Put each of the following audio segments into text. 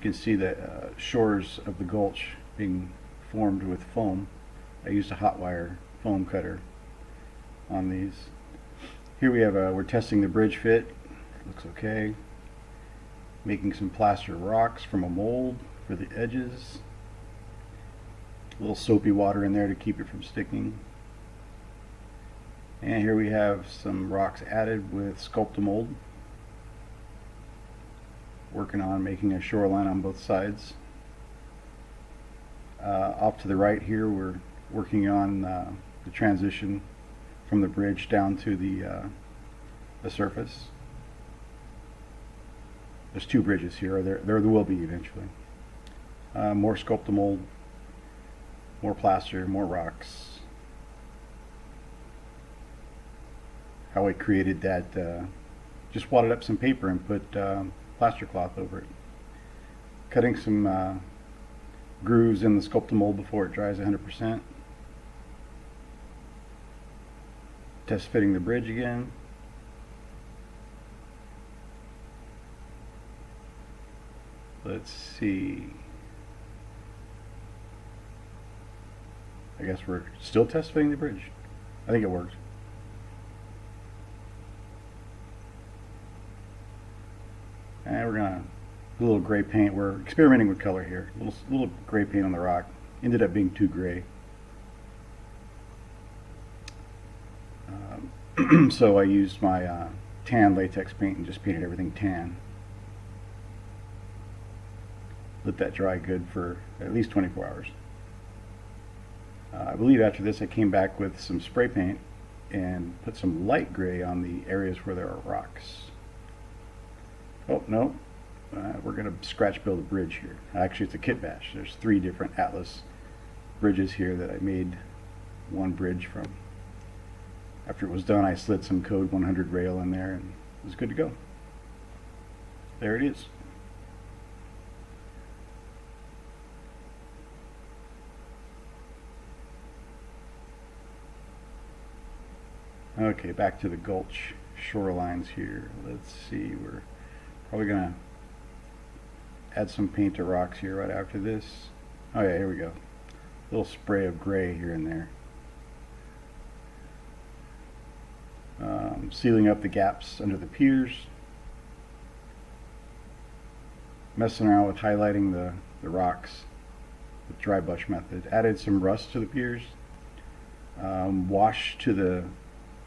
can see the shores of the gulch being formed with foam. I used a hot wire foam cutter on these. Here we have we're testing the bridge fit. Looks okay. Making some plaster rocks from a mold for the edges. A little soapy water in there to keep it from sticking. And here we have some rocks added with sculptamold. Working on making a shoreline on both sides. Off to the right here, we're working on the transition from the bridge down to the surface. There's two bridges here, or there will be eventually. More sculptamold, more plaster, more rocks. How I created that, just wadded up some paper and put plaster cloth over it. Cutting some grooves in the sculptamold before it dries 100%. Test fitting the bridge again. Let's see. I guess we're still test fitting the bridge. I think it works. And we're gonna do a little gray paint. We're experimenting with color here. Little gray paint on the rock. Ended up being too gray. So I used my tan latex paint and just painted everything tan. Let that dry good for at least 24 hours. I believe after this I came back with some spray paint and put some light gray on the areas where there are rocks. Oh no, we're going to scratch build a bridge here. Actually, it's a kit bash. There's 3 different Atlas bridges here that I made one bridge from. After it was done, I slid some code 100 rail in there and it was good to go. There it is. Okay, back to the gulch shorelines here. Let's see, we're probably gonna add some paint to rocks here right after this. Oh yeah, here we go. A little spray of gray here and there. Sealing up the gaps under the piers. Messing around with highlighting the rocks with dry brush method. Added some rust to the piers. Wash to the,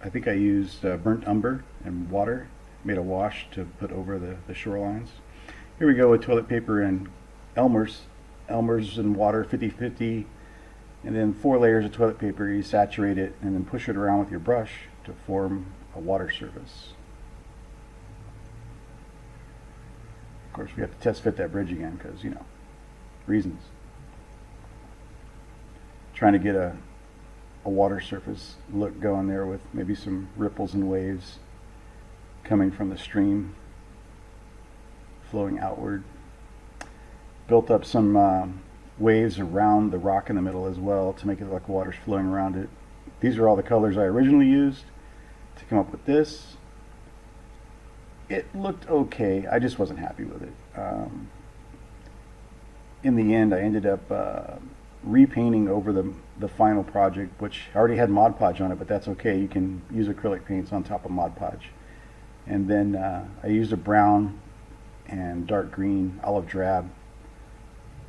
I think I used burnt umber and water. Made a wash to put over the shorelines. Here we go with toilet paper and Elmer's and water 50-50, and then 4 layers of toilet paper. You saturate it and then push it around with your brush to form a water surface. Of course, we have to test fit that bridge again because, you know, reasons. Trying to get a water surface look going there with maybe some ripples and waves coming from the stream flowing outward. Built up some waves around the rock in the middle as well to make it look like water's flowing around it. These are all the colors I originally used to come up with this. It looked okay. I just wasn't happy with it. In the end, I ended up repainting over the final project, which already had Mod Podge on it, but that's okay. You can use acrylic paints on top of Mod Podge. And then I used a brown and dark green olive drab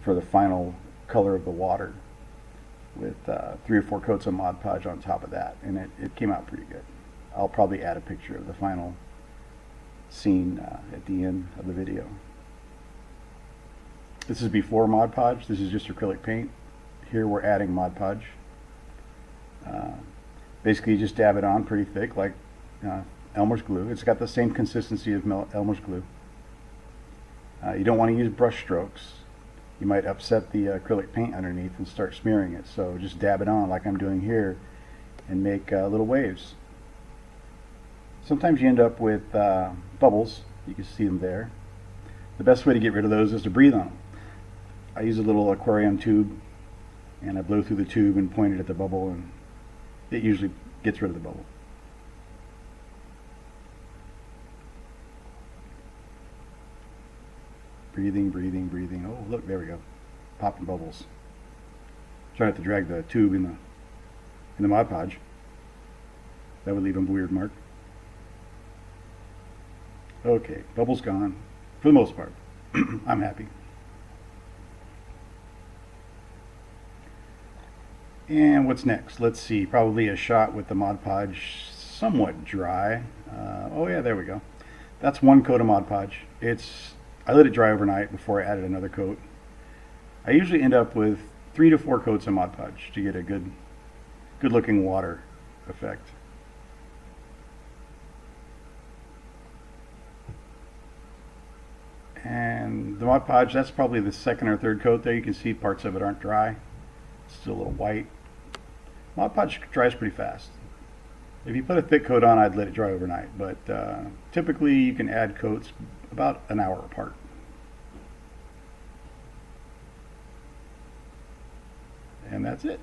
for the final color of the water with 3 or 4 coats of Mod Podge on top of that, and it came out pretty good. I'll probably add a picture of the final scene at the end of the video. This is before Mod Podge. This is just acrylic paint. Here we're adding Mod Podge. Basically you just dab it on pretty thick like Elmer's glue. It's got the same consistency of Elmer's glue. You don't want to use brush strokes. You might upset the acrylic paint underneath and start smearing it. So just dab it on like I'm doing here and make little waves. Sometimes you end up with bubbles. You can see them there. The best way to get rid of those is to breathe on them. I use a little aquarium tube and I blow through the tube and point it at the bubble, and it usually gets rid of the bubble. Breathing, breathing, breathing. Oh, look, there we go. Popping bubbles. Try not to drag the tube in the Mod Podge. That would leave a weird mark. Okay, bubbles gone. For the most part. I'm happy. And what's next? Let's see. Probably a shot with the Mod Podge somewhat dry. Oh yeah, there we go. That's one coat of Mod Podge. I let it dry overnight before I added another coat. I usually end up with 3 to 4 coats of Mod Podge to get a good looking water effect. And the Mod Podge, that's probably the second or third coat there. You can see parts of it aren't dry. It's still a little white. Mod Podge dries pretty fast. If you put a thick coat on, I'd let it dry overnight, but typically you can add coats about an hour apart. And that's it.